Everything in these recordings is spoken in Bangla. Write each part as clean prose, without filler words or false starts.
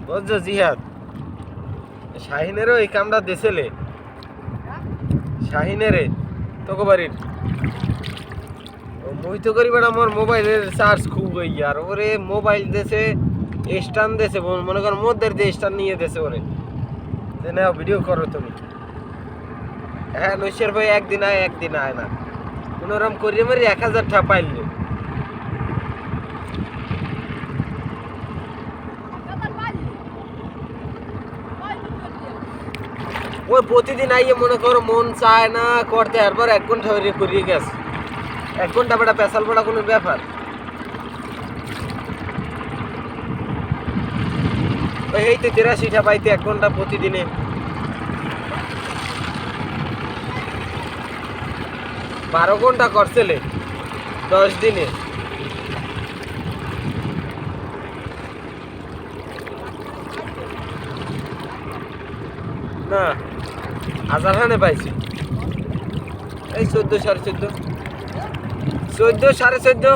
বুঝছো জিহাদ, শাহিনেরও এই কামটা দেশেলে, শাহিনেরে তোকে বাড়ির মুই তো করি বেড়া আমার মোবাইলের চার্জ খুব হই আর ওরে মোবাইল দেশে স্ট্যান্ড দেশে মনে কর মধ্যের দিয়ে স্ট্যান্ড নিয়ে দেশে ওরে যে নাও ভিডিও করো তুমি। হ্যাঁ নৈশের ভাই একদিন আয় না কোনোরকম করিয়ে মারি 1000 টাকা পাইলে ওই প্রতিদিন আইয়ে মনে করো মন চায় না করতে একবার 1 ঘন্টা হয়ে করিয়ে গেছে 1 ঘন্টা বেটা পেশাল পড়া কোনো ব্যাপার। এই তো 83 টা পাইতে 1 ঘন্টা প্রতিদিনে 12 ঘন্টা করছিলে 10 দিনে। না হাজারখানে পাইছি এই 14 14.5 14 14.5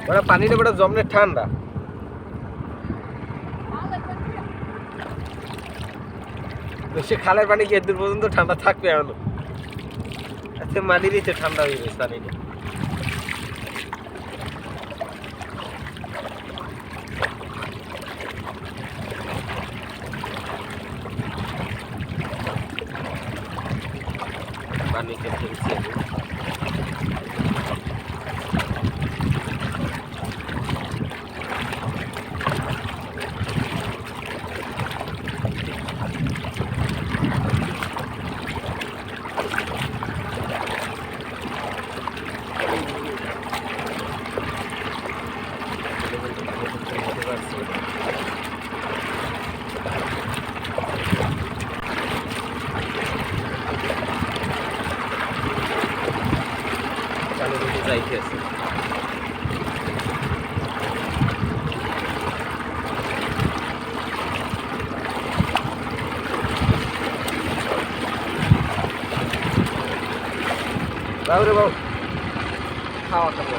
ওরা পানিটা বড় জমনে ঠান্ডা সে খালের পানি কি দূর পর্যন্ত ঠান্ডা থাকবে এখনো আচ্ছা মানি দিতে ঠান্ডা হয়ে গেছে পানিটা। পানিতে ফেলছি চালু করতে যাইতে আছে বাবু রে বাবু খাওয়া খাবো।